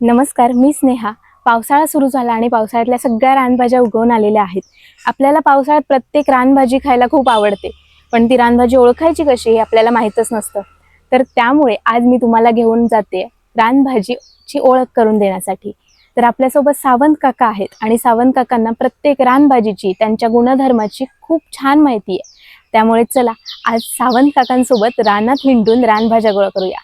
नमस्कार, मी स्नेहा. पावसाळा सुरू झाला आणि पावसाळ्यातल्या सगळ्या रानभाज्या उगवून आलेल्या आहेत. आपल्याला पावसाळ्यात प्रत्येक रानभाजी खायला खूप आवडते, पण ती रानभाजी ओळखायची कशी हे आपल्याला माहीतच नसतं. तर त्यामुळे आज मी तुम्हाला घेऊन जाते रानभाजीची ओळख करून देण्यासाठी. तर आपल्यासोबत सावंत काका आहेत आणि सावंत काकांना प्रत्येक रानभाजीची त्यांच्या गुणधर्माची खूप छान माहिती आहे. त्यामुळे चला आज सावंत काकांसोबत रानात हिंडून रानभाज्या गोळा करूया.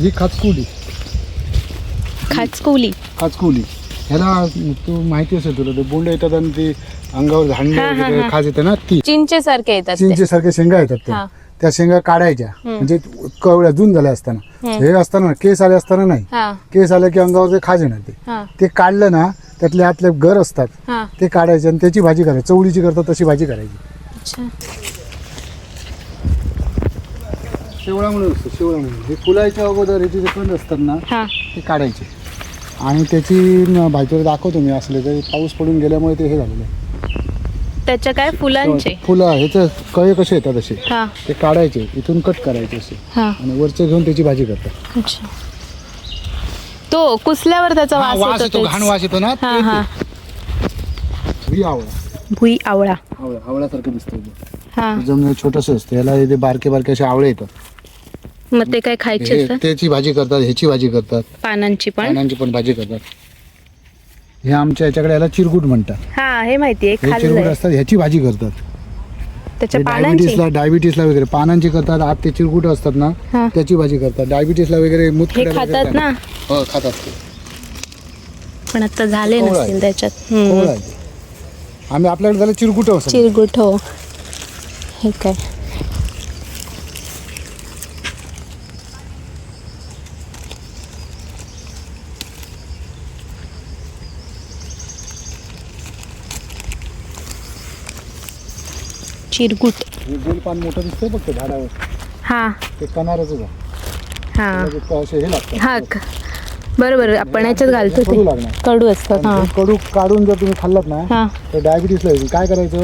ही खाचकुली खाचकुली ह्याला तू माहिती असेल तुला, ते बोंड येतात आणि ते अंगावर झाडणे खाज येते ना, ती चिंचेसारखे येतात. चिंचेसारखे शेंगा येतात त्या शेंगा काढायच्या. म्हणजे कवळ्या जून झाल्या असताना, हे असताना केस आले असताना नाही, केस आले की अंगावर ते खाज येणार. ते काढलं ना, त्यातले आतले गर असतात ते काढायचे आणि त्याची भाजी करायची. चवळीची करतात तशी भाजी करायची. शेवळा म्हणून असतो, शेवळा म्हणून. हे फुलायच्या अगोदर याचे जे कंद असतात ना, ते काढायचे आणि त्याची भाजी दाखवतो मी. असले तरी पाऊस पडून गेल्यामुळे ते हे झालेलं आहे. त्याच्या काय फुलांचे फुलं ह्याचे कळे कसे येतात असे, ते काढायचे, इथून कट करायचे असे आणि वरचे घेऊन त्याची भाजी करतात. तो कुसल्यावर त्याचा वास येतो, घाण वास येतो ना. भुई आवळा, आवळ्यासारखं दिसतं. जमिनीत छोटस असतं, याला इथे बारके बारके असे आवळे येतात. मग ते काय खायचे? त्याची भाजी करतात, ह्याची भाजी करतात, पानांची पण भाजी करतात. हे आमच्या याच्याकडे याला चिरगुट म्हणतात. हे माहितीये, चिरगुट असतात, ह्याची भाजी करतात. त्याच्या डायबिटीसला वगैरे पानांची करतात. आत ते चिरगुट असतात ना, त्याची भाजी करतात. डायबिटीसला वगैरे खातात ना. हो, खातात. पण आता झाले नसतील त्याच्यात. आम्ही आपल्याकडे झालं चिरगुट. हो, हे काय चिरगुट? गोल पान मोठं दिसतंय फक्त झाडावर, ते कणारच हे लागतं. बरोबर, आपण याच्यात घालतो ते कडू असतात. कडू काढून जर तुम्ही खाल्लात ना, तर डायबिटीसला येईल. काय करायचं,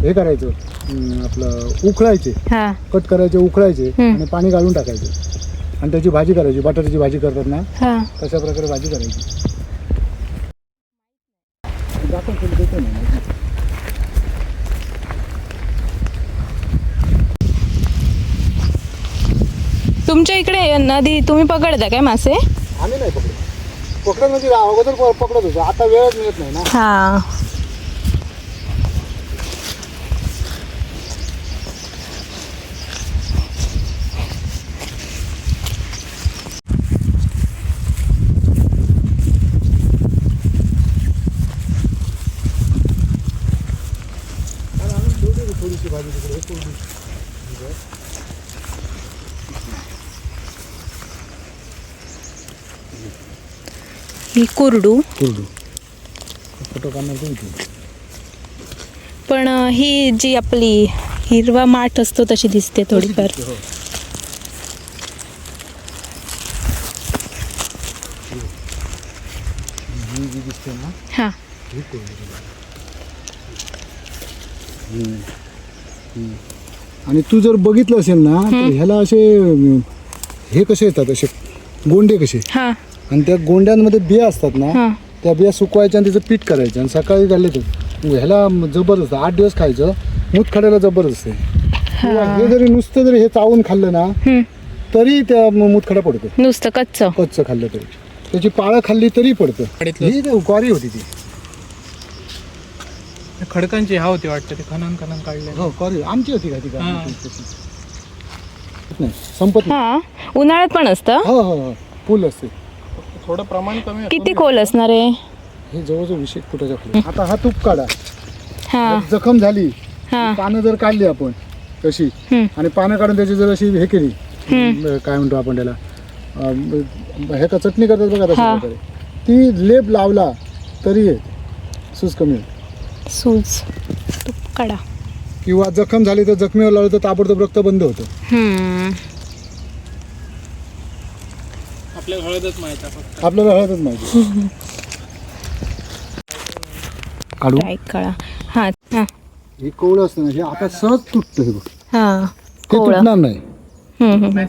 हे करायचं, आपलं उखळायचे, कट करायचे, उखळायचे आणि पाणी गाळून टाकायचे आणि त्याची भाजी करायची. बटाट्याची भाजी करतात ना, तशा प्रकारे भाजी करायची. तुमच्या इकडे नदी तुम्ही पकडता काय मासे? आम्ही नाही पकडत म्हणजे अगोदर पकडत होतो, आता वेळच मिळत नाही ना. थोडीशी भाजी तिकडे ही कुरडू. फोटो काढणार. पण ही जी आपली हिरवा माठ असतो तशी दिसते थोडीफार. दिसते ना, आणि तू जर बघितलं असेल ना, तर ह्याला असे हे कसे येतात, असे गोंडे कसे, आणि त्या गोंड्यांमध्ये बिया असतात ना, त्या बिया सुकवायच्या आणि त्याचं पीठ करायचं आणि सकाळी घालले तर ह्याला जबरदस्त. 8 दिवस खायचं. मुतखड्याला जबरदस्त आहे. हे जरी नुसतं जरी हे चावून खाल्लं ना, तरी त्या मुतखडा पडतो. नुसतं कच्च खाल्लं तरी. त्याची पाळं खाल्ली तरी पडतं. ही क्वारी होती ती खडकांची होती वाटतं, ते खनन काढले. हो, क्वारी आमची होती का ती नाही, संपत नाही. उन्हाळ्यात पण असतं. हो, फुल असते. थोडं प्रमाण कमी. किती खोल असणार आहे हे? जवळजवळ 20 फुटाच्या खाली. आता हा तूप काढा. जखम झाली, पानं जर काढली आपण तशी आणि पानं काढून त्याची जर अशी हे केली, काय म्हणतो आपण त्याला, हे का चटणी करतात बघा तशा प्रकारे, ती लेप लावला तरी सूज कमी होईल. सूज तूप काढा. किंवा जखम झाली तर जखमीवर लावलं तर ताबडतोब रक्त बंद होतं. आपल्याला हळदच माहिती आहे फक्त. आपल्याला हळदच माहिती. काढू काढा. हे कोवळं असतं ना, हे आता सहज तुटतं. हे बघ, हा ते कोवळं. तुटणार नाही. हम्म, हम्म.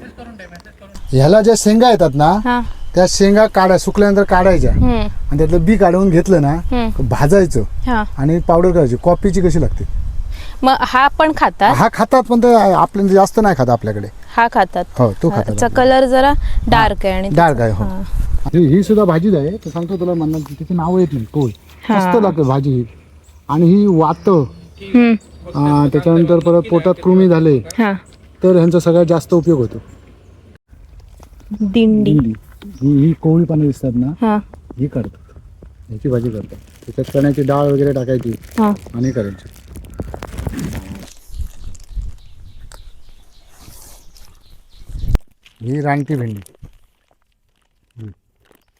ह्याला ज्या शेंगा येतात ना हा त्या शेंगा सुकल्यानंतर काढायच्या हम्म, आणि त्यातलं बी काढून घेतलं ना हम्म. भाजायचं हा आणि पावडर करायची. कॉफीची कशी लागते. मग हा पण खातात. हा खातात पण ते आपल्या जास्त नाही खात आपल्याकडे. हा खातात. हो तो हा, खातात. त्याचा कलर जरा डार्क आहे आणि डार्क आहे हो. हा. ही सुद्धा भाजीच आहे. तर सांगतो तुला म्हणणार तिची नाव येत नाही. कोळ हा. मस्त लागते भाजी ही. आणि ही वात हम्म, त्याच्यानंतर परत पोटात कृमी झाले हा तर ह्यांचा सगळ्यात जास्त उपयोग होतो. दिंडी. ही कोवळी पानं दिसतात ना हा ही करतात. ह्याची भाजी करतात. त्याच्यात चण्याची डाळ वगैरे टाकायची हा आणि करायची. ही रानटी भेंडी.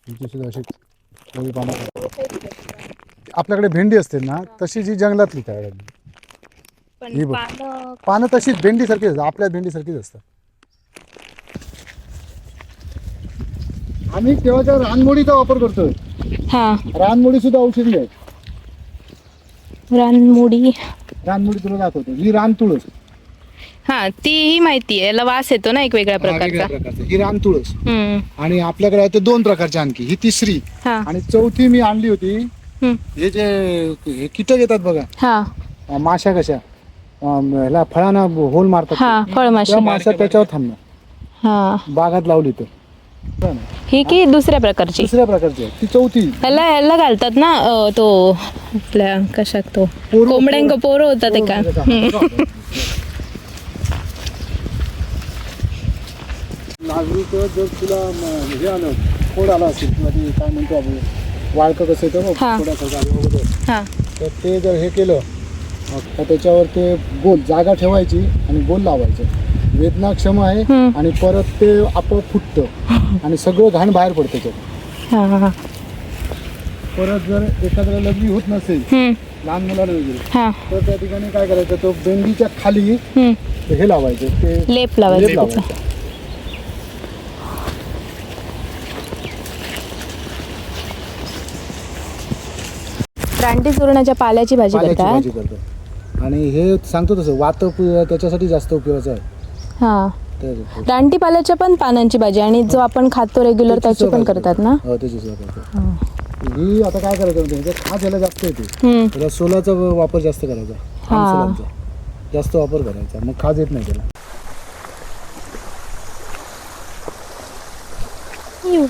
हिची सुद्धा अशी कोवळी पानं करतात. आपल्याकडे भेंडी असते ना तशी जी जंगलातली तयार आहे. ही बघ पानं तशीच भेंडीसारखीच असतात. आपल्या भेंडीसारखीच असतात. आम्ही तेव्हाच्या रानमोडीचा वापर करतोय. हा रानमोडी सुद्धा औषधी आहे. रानमुडी. रानमोडी तुला दाखवतो. ही रान तुळस. हा तीही माहिती आहे. याला वास येतो ना एक वेगळ्या प्रकारचा. ही रान तुळस. हम्म, आणि आपल्याकडे आहे ते 2 प्रकारचे आणखी. ही तिसरी हा आणि चौथी मी आणली होती. हम्म, हे जे हे कीटक येतात बघा हा माशा कशा ह्याला फळांना होल मारतात. हा फळमाशी. त्या माशा त्याच्यावर थांबणार. हा बागात लावली तर ही की दुसऱ्या प्रकारची. दुसऱ्या प्रकारची आहे. ती चौथी. ह्याला घालतात ना तो आपल्या कशात तो कोंबड्यांक पोरं होता ते का. नागरिक जर तुला हे आलं फोड आला असेल किंवा ते काय म्हणतो आपण वाळकं कसं येतं बघ हा. फोडाचं झालं वगैरे हा तर ते जर हे केलं तर त्याच्यावर ते गोल जागा ठेवायची आणि गोल लावायचं. वेदनाक्षम आहे हम्म. आणि परत ते आपोआप फुटतं आणि सगळं घाण बाहेर पडतं त्याच्यात. हा हा परत जर एखाद्याला लघवी होत नसेल हम्म, लहान मुलाला वगैरे हा तर त्या ठिकाणी काय करायचं तो बेंडीच्या खाली हम्म. हे लावायचं ते लेप लावायचं लेप त्याचा. लावायचं. रानटी चूर्णाच्या पाल्याची भाजी पाल्याची करतात. भाजी करतात. आणि हे सांगतो तसं वात त्याच्यासाठी जास्त उपयोगाचं आहे. हा ते- रानटी पाल्याच्या पण पानांची भाजी आणि जो आपण खातो रेग्युलर त्याची पण करतात ना. हो त्याची सुद्धा करतात. ही आता काय करायचं म्हणजे ह्याच्यात खास याला जास्त येते. हम्म, त्याला सोलाचा वापर जास्त करायचा. हा. सोलांचा जास्त वापर करायचा मग खाज येत नाही त्याला. यू.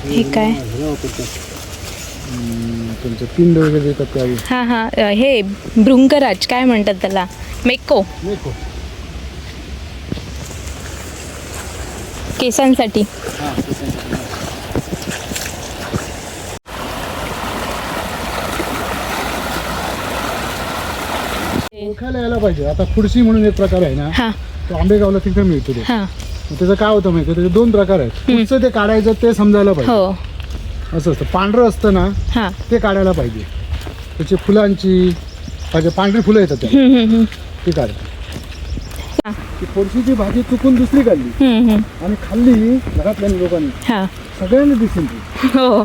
हे काय. ह्याला वापरतात. तुमचं पिंड वगैरे येतात त्यावेळी. हा हा हे भृंगराज काय म्हणतात त्याला. मेको. मेको. केसांसाठी. हा, केसांसाठी. ओळखायला यायला पाहिजे. आता खुडशी म्हणून एक प्रकार आहे ना हा तो आंबेगावला तिकडे मिळतो तो. हा मग त्याचं काय होतं माहिती त्याचे 2 प्रकार आहेत. कुठचं ते काढायचं ते समजायला पाहिजे. हो असं असतं. पांढरं असतं ना हा ते काढायला पाहिजे. त्याची फुलांची पांढरी फुलं येतात त्याला हम्म, हम्म, ती काढतात. ती थोडीशी भाजी चुकून दुसरी काढली हम्म, हम्म. आणि खाल्ली घरातल्या लोकांनी हा सगळ्यांनी दिसेल ती. हो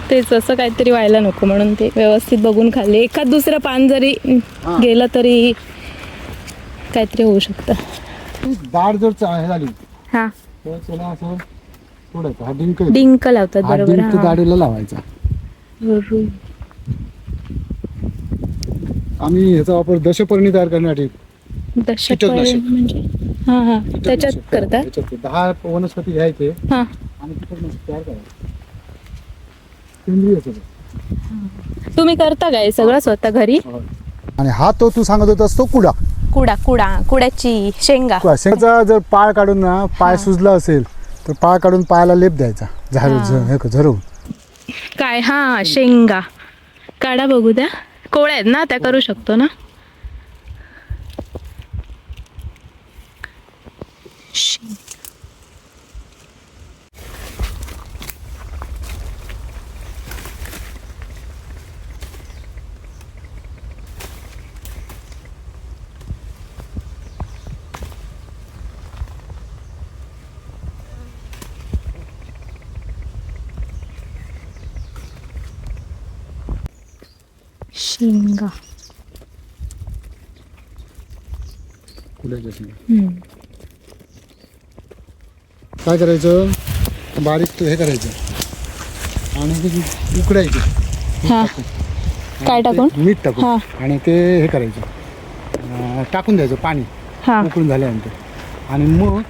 तेच असं काहीतरी व्हायला नको म्हणून ते व्यवस्थित बघून खाल्ले. एखाद दुसरं पान जरी हा. गेलं तरी काहीतरी होऊ शकतं. ती दाढ जर हे झाली हा तर त्याला असं सोडायचं. हा डिंक आहे. डिंक लावतात हा बरोबर. डिंक हा. दाढीला लावायचा. आम्ही ह्याचा वापर दशपर्णी तयार करण्यासाठी दशक कीटकनाशक. म्हणजे हा हा त्याच्यात कीटकनाशक करतात. त्याच्यात 10 वनस्पती घ्यायचे हा आणि कीटकनाशक तयार करायचं. सेंद्रिय सगळं. तुम्ही करता काय सगळं स्वतः घरी. आणि हा तो तू सांगत होतास तो कुडा. कुड्याची शेंगा. शेंगाचा जर पाळ काढून ना पाय सुजला असेल तर पाळ काढून पायाला लेप द्यायचा झरवून. काय हा शेंगा काढा बघू द्या. कोळ्या आहेत ना त्या करू शकतो ना. शेंगा. कुड्याच्या शेंगा. काय करायचं, बारीक हे करायचं आणि ते उकडायचे हा. काय टाकून? मीठ टाकून हा. आणि ते हे करायचं, टाकून द्यायचं पाणी हा. उकळून झाल्यानंतर. आणि मग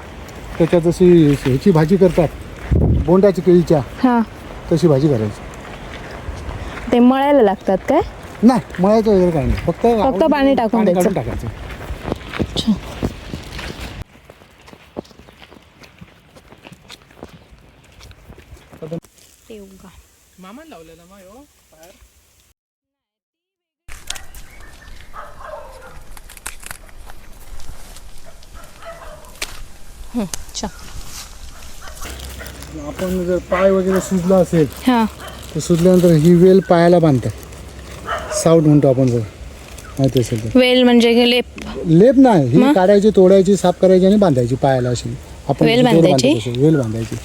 त्याच्यात जशी ह्याची भाजी करतात बोंडाची केळीच्या, हा. तशी भाजी करायची. ते मळायला लागतात काय? नाही मळायचं वगैरे काही नाही, फक्त पाणी टाकून द्यायचं. काढून टाकायचं. अच्छा. मामा लावलेला मग हो बाहेर. अच्छा. आपण जर पाय वगैरे सुजला असेल हा. तर सुजल्यानंतर ही वेल पायाला बांधतात. साऊट म्हणतो आपण, जर माहिती असेल तर. वेल म्हणजे लेप. लेप नाही, ही काढायची, तोडायची, साफ करायची आणि बांधायची पायाला. अशी आपण वेल जशी दोर बांधायची? बांधतो तशी वेल बांधायची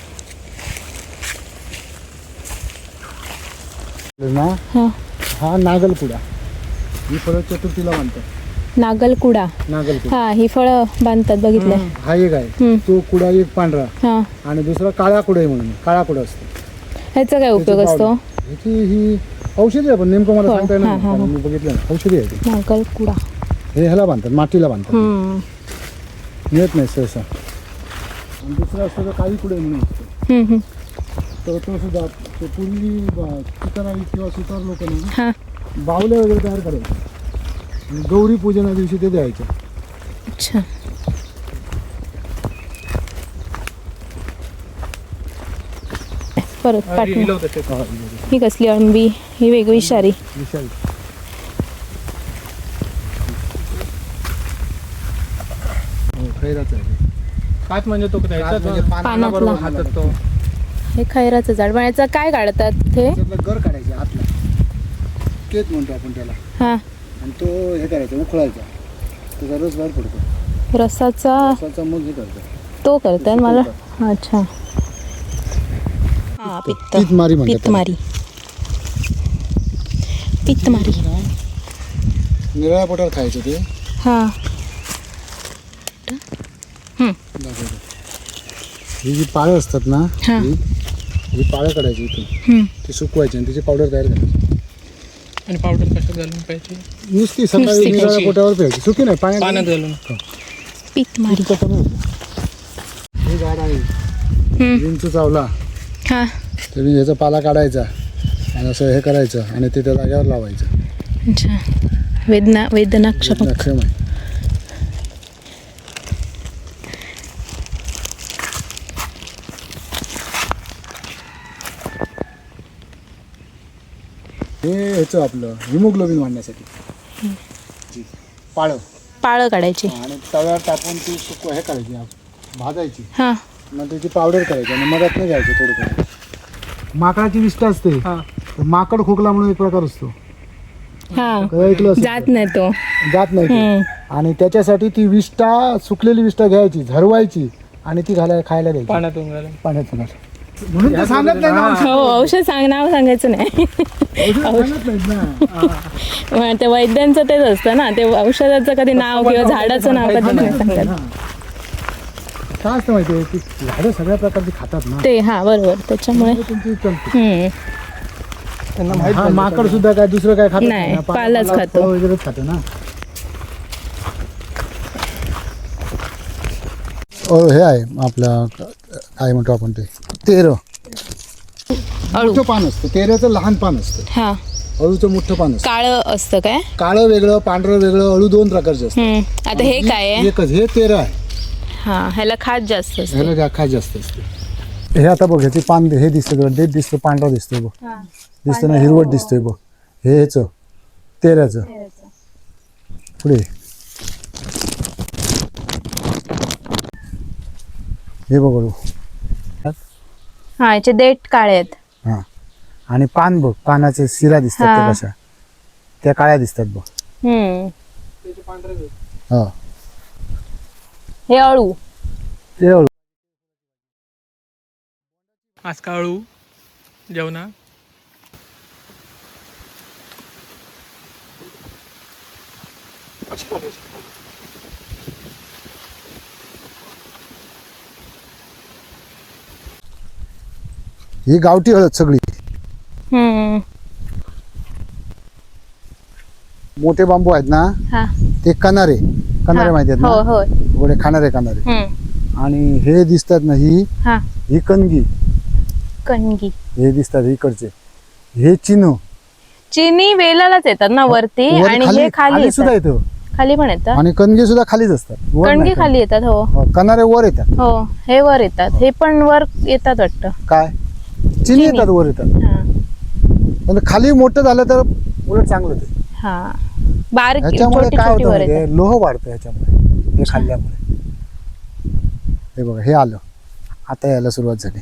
ना. हा. हा नागलकुडा, ही फळं चतुर्थीला बांधतात. नागलकुडा. नागलकुडा हा, ही फळं बांधतात, बघितलंय. हा एक आहे, तो कुडा एक पांढरा हा. आणि दुसरा काळा कुडा आहे, म्हणून काळा कुडा असतो. ह्याचा काय उपयोग असतो? ह्याची ही औषधी आहे, पण नेमकं मला सांगता येणार नाही, हा, हा, कारण मी बघितलं ना. औषधी आहे ती. नागलकुडा. हे ह्याला बांधतात, मातीला बांधतात, हम्म. मिळत नाही सहसा. आणि दुसरं असतं तर काळी कुडे म्हणून असतं, हम्म, हम्म. तर तो सुद्धा ते पूर्वी चिकनारी किंवा सुतार लोक ना हा. बावल्या वगैरे तयार करायचे आणि गौरी पूजना दिवशी ते द्यायचे. अच्छा. परत पाठवू. लिहिलं होतं ते. ही कसली अळंबी? ही वेगळी विषारी. विशाल खैराचं आहे ते. हात म्हणजे तो हात द्यायचा म्हणजे पानातला. बरोबर हातात तो. हे खैराचं झाड. पण याचं काय काढतात ते? त्यातलं गर काढायचे आतला, केत म्हणतो आपण त्याला, हा. आणि तो हे करायचा, उखळायचा, त्याचा रस बाहेर पडतो, रसाचा रसाचा मग हे करतो. तो करतात मला. अच्छा. हा, पित्त. पित्तमारी म्हणतात पित्तमारी. पित्तमारी. निराळ्या पोटावर खायचं ते. हा. ही जी पाळं असतात ना, हा. ही पाळं काढायची इथून, हम्म. ती सुकवायची आणि त्याची पावडर तयार करायची. आणि पावडर कशात घालून पाहिजे? नुसती सकाळी नुसती निराळ्या पोटावर प्यायची, सुकी नाही, पाण्यात पाण्यात घालून. पित्तमारी. हे झाड आहे हम्म. विंचू चावला हा. तर ह्याचा पाला काढायचा आणि असं हे करायचं आणि ते त्या जागेवर लावायचं. अच्छा. वेदनाक्षम. लक्षम आहे. हे ह्याचं आपलं हिमोग्लोबिन वाढण्यासाठी पाळं पाळं काढायची. आणि तव्यावर टाकून ती हे करायची, भाजायची, हा. मग त्याची पावडर करायची आणि मधात नाही घ्यायचं थोडं थोडं. माकडाची विष्ठा असते, हा. तर माकड खोकला म्हणून एक प्रकार असतो, हा. ऐकलं असेल जात तर. नाही तो. जात नाही ते. आणि त्याच्यासाठी ती विष्ठा, सुकलेली विष्ठा घ्यायची, झरवायची आणि ती खायला द्यायची पाण्यातून घालून. पाण्यात. म्हणून ते सांगत नाही ना, हो, औषध नाव सांगायचं नाही. औषध सांगत नाहीत ना. ते वैद्यांचं तेच असतं ना, ते औषधाचं कधी नाव किंवा झाडाचं नाव कधी नाही सांगत. काय असतं माहिती आहे की झाडं सगळ्या प्रकारची खातात ना, ते हा, बरोबर. त्याच्यामुळे त्यांची चलते. हम्म. त्यांना माहित हा, पाहिजे माकड सुद्धा काय दुसरं काय खात नाही, पालाच खातो. वगैरेच खातो ना. हे आहे आपलं काय म्हणतो आपण ते तेरं. अळू. मोठं पान असतं, तेऱ्याचं लहान पान असतं, हा. अळूचं मोठं पान असतं. काळं असतं काय? काळं वेगळं, पांढरं वेगळं, अळू दोन प्रकारचे असतात. आता हे काय आहे? एकच हे तेरं आहे. हा, ह्याला खात जास्त असते. ह्याला खास जास्त असते. हे आता बघ, ह्याचे पान हे दिसतं तुला, देठ दिसतं, पांढरा दिसतोय बघ, दिसतं ना, हिरवट दिसतोय बघ, हे ह्याचं तेऱ्याचं. पुढे हे बघ अळू. हा, याचे देठ काळे आहेत. हा, आणि पान बघ, पानाचे शिरा दिसतात त्या हा. कशा, त्या काळ्या दिसतात बघ. त्याचे पांढरे वेल. हा, हे अळू. ते अळू. आज काळू जेवणा अशी टाकायची. ही गावठी हळद सगळी. हम्म. मोठे बांबू आहेत ना हा. ते कनारे हा. माहिती आहेत हो ना, हो. गोडे खाणारे कनारे. हम्म. आणि हे दिसतात ना हा. ही कणगी, कणगी. हे दिसतात इकडचे, हे चिनो. चिनी वेलालाच येतात ना वरती, वर आणि हे खाली सुद्धा येतात. येतं. खाली पण येतात. आणि कणगी सुद्धा खालीच असतात, वर कणगी नाही. खाली येतात. हो हो, कनारे वर येतात. हो, हे वर येतात. हे पण वर येतात वाटतं. काय चिनी येतात, वर येतात. हा. पण खाली मोठं झालं तर उलट चांगलं ते. हा. बारीक ह्याच्यामुळे छोटी काय छोटी होतं वर माहितीये, येतात. लोह वाढतं ह्याच्यामुळे, हे खाल्ल्यामुळे. हे बघा, हे आलं, आता यायला सुरुवात झाली.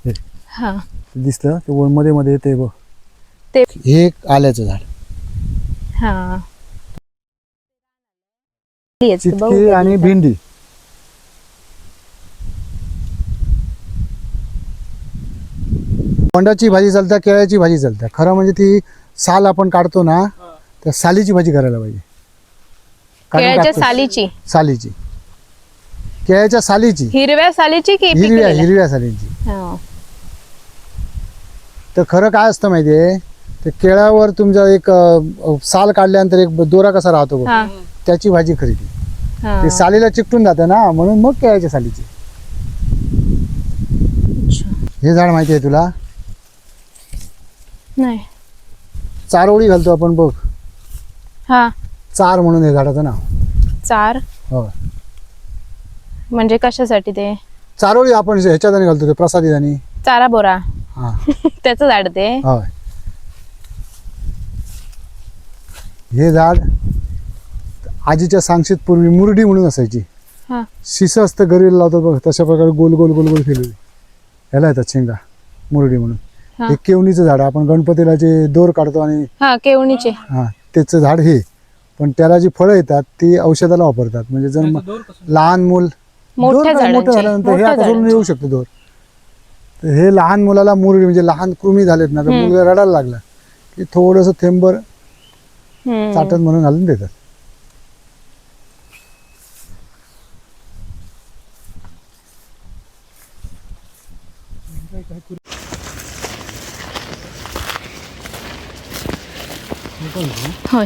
हे हा. दिसलं ते मध्ये मध्ये येते बघ, ते. हे एक आल्याचं झाड. हा. येत बघू चिटकी कधी आणि येतात. भेंडी. कोंडाची भाजी चालते, केळ्याची भाजी चालते. खरं म्हणजे ती साल आपण काढतो ना, त्या सालीची भाजी करायला पाहिजे. काढून केळ्याच्या टाकतो. सालीची. सालीची, केळ्याच्या सालीची. हिरव्या सालीची की हिरव्या सालीची. हा. तर खरं काय असतं माहितीये, ते केळावर तुमचा एक साल काढल्यानंतर एक दोरा कसा राहतो बघ, हा. त्याची भाजी खरेदी. हा. ते सालीला चिकटून जातं ना, म्हणून मग केळ्याच्या सालीची. हे झाड माहिती आहे तुला? नाही. चारोळी घालतो आपण बघ, हा. चार म्हणून हे झाडाचं नाव. चार हो, म्हणजे कशासाठी ते? चारोळी आपण ह्याच्यात घालतो, ते प्रसादी आणि. चारा बोरा. हा. त्याचं झाड ते. होय. हे झाड आजीच्या सांगशीत पूर्वी मुरडी म्हणून असायची. हा. शिसं असतं गरीला लावतात बघ, तशा प्रकारे गोल गोल गोल गोल फिरवली, ह्याला येतात शेंगा, मुरडी म्हणून. हा. हे केवणीचं झाड, आपण गणपतीला जे दोर काढतो आणि हा, केवणीचे. हा, त्याचं झाड हे. पण त्याला जी फळं येतात ती औषधाला वापरतात. म्हणजे जर लहान मूल मोठ्या मोठं झाल्यानंतर हे आकाशावरून येऊ शकतो दोर. तर हे लहान मुलाला मुरडी, म्हणजे लहान कृमी झालेत ना, तर मुलगा रडायला लागला की थोडंसं थेंबर चाटण म्हणून घालून देतात. होय.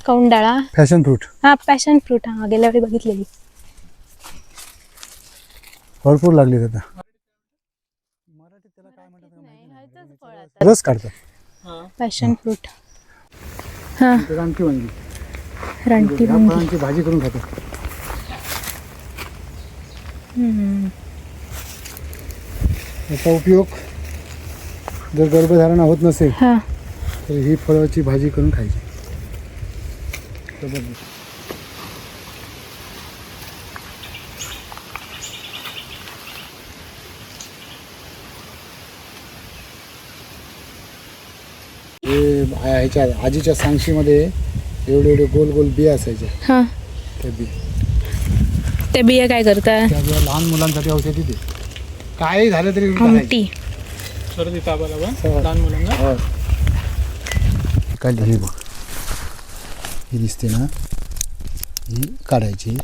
कौंडाळा. फॅशन फ्रूट हा, पॅशन फ्रूट. हा, गेल्या वेळी बघितलेली. भरपूर लागले आता. रस काढतात. Passion fruit. हा. रानटी वांगी, रानटी ह्या वांगी. फळांची भाजी करून खातात. याचा उपयोग जर गर्भधारणा होत नसेल हा. तर ही फळाची भाजी करून खायची. जबरदस्त. हे ह्याच्या आजीच्या सांगशीमध्ये एवढे एवढे गोल गोल बिया असायच्या. हा. त्या बिया, ते बिया काय करतात? त्या बिया लहान मुलांसाठी औषधी ते. काही झालं तरी आमटी. सर्दी तापाला पण लहान मुलांना. काय हे बघ, ही दिसते ना, ही काढायची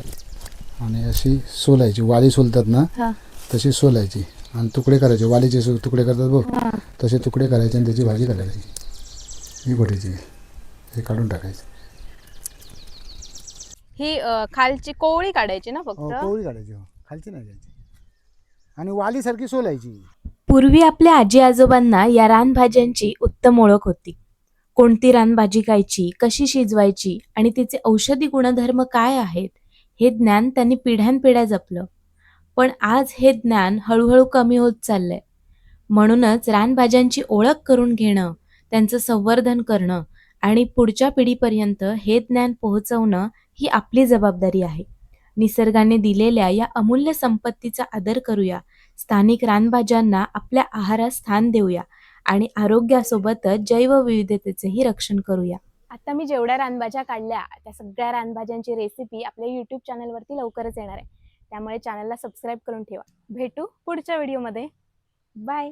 आणि अशी सोलायची. वाली सोलतात ना, हा. तशी सोलायची आणि तुकडे करायचे. वालीचे तुकडे करतात बघ, तसे तुकडे करायचे आणि त्याची भाजी करायची. ही गोठ्याची, हे काढून टाकायचं. ही खालची कोवळी काढायची ना फक्त? कोवळी काढायची, खालची नाही घ्यायची. आणि वालीसारखी सोलायची. पूर्वी आपल्या आजी आजोबांना या रानभाज्यांची उत्तम ओळख होती. कोणती रानभाजी खायची, कशी शिजवायची आणि तिचे औषधी गुणधर्म काय आहेत, हे ज्ञान त्यांनी पिढ्यानपिढ्या जपलं. पण आज हे ज्ञान हळूहळू कमी होत चाललंय. म्हणूनच रानभाज्यांची ओळख करून घेणं, त्यांचं संवर्धन करणं आणि पुढच्या पिढीपर्यंत हे ज्ञान पोहोचवणं ही आपली जबाबदारी आहे. निसर्गाने दिलेल्या या अमूल्य संपत्तीचा आदर करूया, स्थानिक रानभाज्यांना आपल्या आहारात स्थान देऊया आणि आरोग्यासोबत्च जैवविविधतेचेही रक्षण करूया. आता मी जेवढ्या रानभाज्या काढल्या त्या सगळ्या रानभाज्यांची रेसिपी आपल्या यूट्यूब चॅनलवरती लवकरच येणार आहे. त्यामुळे चॅनलला सबस्क्राईब करून ठेवा. भेटू पुढच्या व्हिडिओमध्ये. बाय.